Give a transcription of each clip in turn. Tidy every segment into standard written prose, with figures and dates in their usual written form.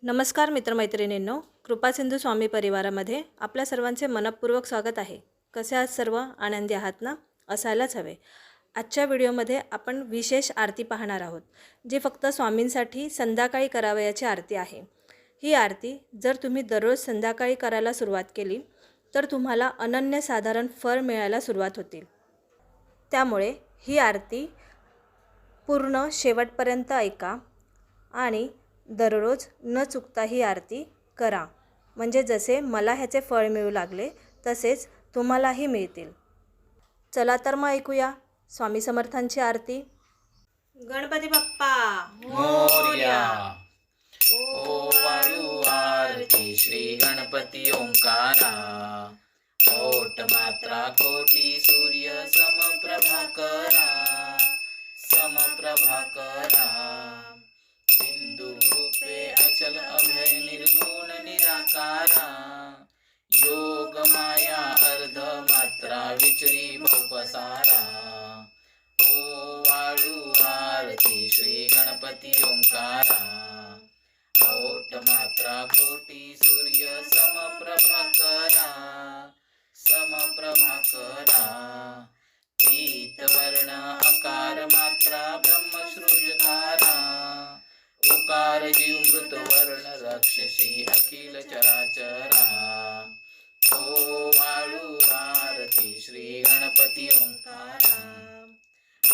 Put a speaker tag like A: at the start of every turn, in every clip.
A: नमस्कार मित्रमैत्रिणींनो, कृपासिंधू स्वामी परिवारामध्ये आपल्या सर्वांचे मनपूर्वक स्वागत आहे. कसे आहात सर्व? आनंदी आहात ना? असायलाच हवे. आजच्या व्हिडिओमध्ये आपण विशेष आरती पाहणार आहोत, जी फक्त स्वामींसाठी संध्याकाळी करावयाची आरती आहे. ही आरती जर तुम्ही दररोज संध्याकाळी करायला सुरुवात केली तर तुम्हाला अनन्यसाधारण फळ मिळायला सुरुवात होतील. त्यामुळे ही आरती पूर्ण शेवटपर्यंत ऐका आणि दररोज न चुकता ही आरती करा. म्हणजे जसे मला ह्याचे फळ मिळू लागले तसेच तुम्हालाही मिळतील. चला तर मग ऐकूया स्वामी समर्थांची आरती. गणपती बाप्पा
B: मोरया. ओ वाळू आरती श्री गणपती ओंकारा. ओट मात्रा कोटी सूर्य समप्रभाकरा. समप्रभाकरा. सिंधु रूपे अचल अभय निर्गुण निराकारा. योग माया अर्ध मात्रा विचरी बहुपसारा. ओ वाळू आरती श्री गणपती ओंकारा. ओट मात्रा कोटी सूर्य समप्रभाकरा. समप्रभाकरा. पीत वर्ण अकार मात्रा ब्रह्मसृजकारा. उकार जीव मृत वर्ण रक्षसी अखिल चराचरा. ओ वाळू आरती श्री गणपती ओंकारा.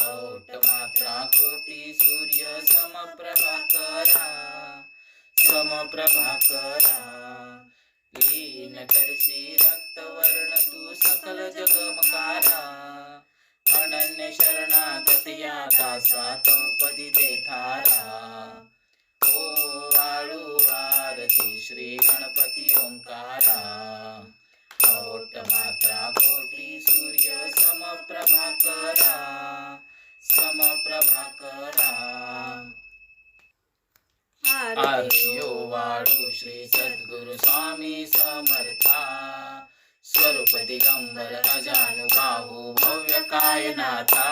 B: ओट मात्रा कोटी सूर्य समप्रभाकरा. समप्रभाकरा. लीन करसी रक्तवर्ण तू सकल जगमकारा. अनन्य शरणागती या दासा तौपदी देखारा. ओ वाळू आरती श्री गणपती ओंकारा. ओट मात्रा कोटी सूर्य समप्रभाकरा. समप्रभाकरा. आरती ओ वाळू श्री सद्गुरु स्वामी समर्था. स्वरूप दिगंबर अजानुबाहू भव्य कायनाथा.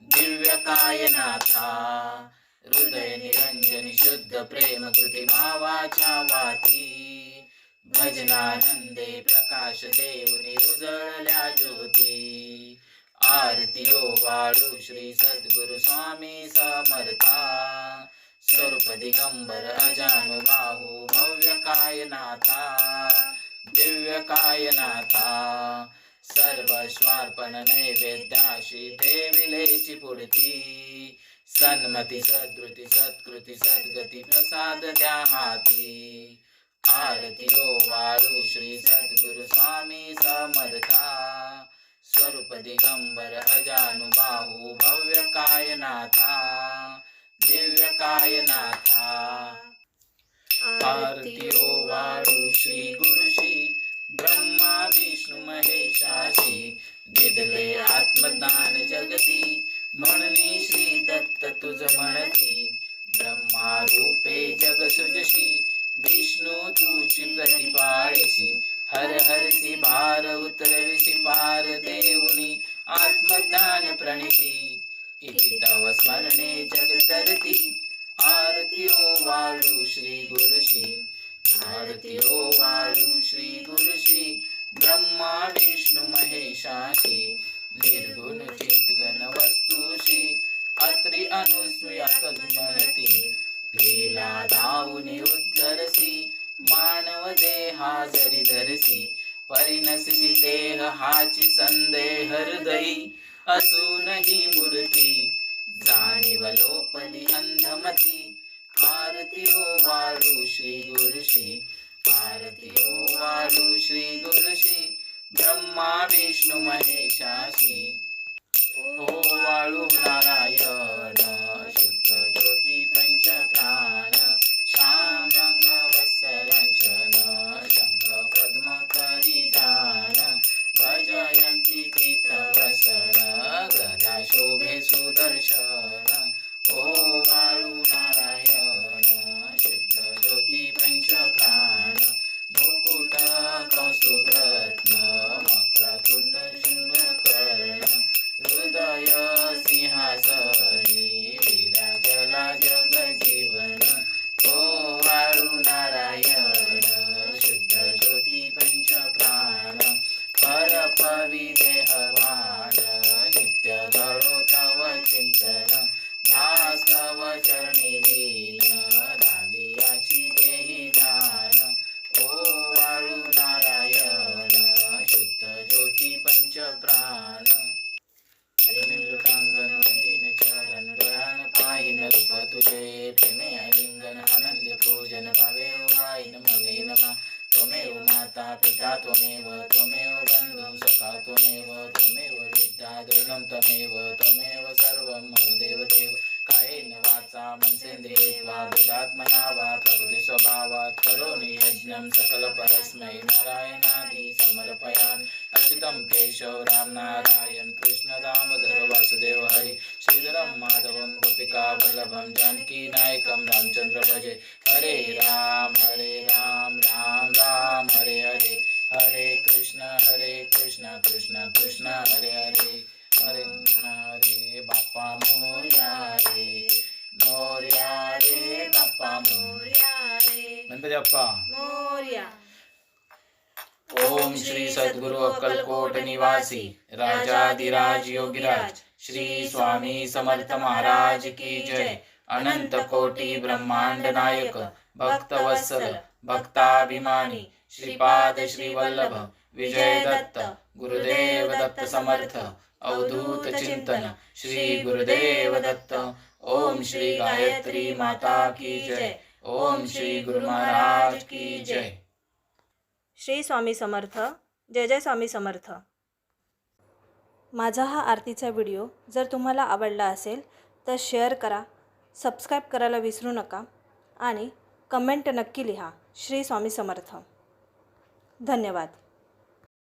B: दिव्य कायनाथा. हृदय निरंजनी शुद्ध प्रेम कृती भावाच्या वाती. भजनानंदे प्रकाश देऊनी उजळल्या ज्योती. आरती ओ वाळू श्री सद्गुरु स्वामी समर्था. स्वरूप दिगंबर अजानुबाहू भव्य कायनाथा. दिव्य कायनाथा. सर्व स्वार्पण नैवेद्याशी ठेविलेची पुढती. सन्मती सद्रुती सत्कृती सद्गती प्रसाद द्या हाती. आरती ओ वाळू श्री सद्गुरु स्वामी समर्था. स्वरूप दिगंबर अजानुबाहू भव्य कायनाथा. दिव्य कायनाथा. आरती ओ वाळू श्री गुरुशी ब्रह्मा विष्णू महेशाशी. दिदले आत्मज्ञान जगती म्हणणी श्री दत्त तुझ म्हणती. ब्रह्मा रूपे जग सुजशी विष्णू तुझी प्रतिपाळीसी. हर हरसी भार उतरविसी पार देऊनी आत्मज्ञान प्रणिती. किती तव स्मरणे जग तरती. आरती ओ वाळू श्री गुरुशी. आरती ओ वाळू श्री गुरुशी ब्रह्मा विष्णू महेशाशी. निर्गुण चिद्गण वस्तुशी अत्रि अनुसूया म्हणती. लीला दाऊनी उद्धरसी मानव देहा जरी धरसी. परिणससी देह हाची संदेह हृदयी असूनही मूर्ती. जाणीव लोपली अंधमती. आरती ओ वाळू श्री गुरुशी. आरती ओ वाळू श्री गुरुशी ब्रह्मा विष्णू महेशाशी. ओ वाळू नारायण शुद्ध ज्योती पंच प्राण. श्याम रंग वत्सलांचन शंख पद्म करी जान. भजयंती पीत वसन गदा शोभे सुदर्शन. ओ वाळू नारायण शुद्ध ज्योती पंच प्राण. मुकुट कौस्तुभ रत्न मकरकुंड शुंभ कर्ण. हृदय सिंहासनी विराजला जग जीवन. त्वमेव माता पिता त्वमेव त्वमेव बन्धुः सखा त्वमेव विद्या द्रविणं त्वमेव सर्वं मम देवदेव कायेन वाचा मनसेन्द्रिये वा बुद्धात्मना वा प्रकृतिस्वभावात् करोमि यज्ञं सकलपरस्मै नारायणादि समर्पयामि अच्युतं केशव राम नारायण कृष्ण दामोदर वासुदेव हरि श्रीधरं माधवं गोपिका वल्लभं जानकी नायकं रामचंद्र भजे हरे राम राम राम हरे हरे हरे कृष्ण कृष्ण कृष्ण हरे हरे हरे हरे बाप्पा मोरया रे बाप्पा
A: मोरया रे
B: गणपती बाप्पा
A: मोरया.
B: ओम श्री सद्गुरु अक्कलकोट निवासी राजाधिराज योगीराज श्री स्वामी समर्थ महाराज की जय. अनंत कोटी ब्रह्मांड नायक भक्तवत्सल भक्ताभिमानी श्रीपाद श्री वल्लभ विजय दत्त गुरुदेव दत्त समर्थ अवधूत चिंतन श्री गुरुदेव दत्त. ओम श्री गायत्री माता की जय. ओम श्री गुरु महाराज की जय.
A: श्री स्वामी समर्थ. जय जय स्वामी समर्थ. माझा हा आरतीचा व्हिडिओ जर तुम्हाला आवडला असेल तर शेअर करा, सबस्क्राईब करायला विसरू नका आणि कमेंट नक्की लिहा. श्री स्वामी समर्थ. धन्यवाद.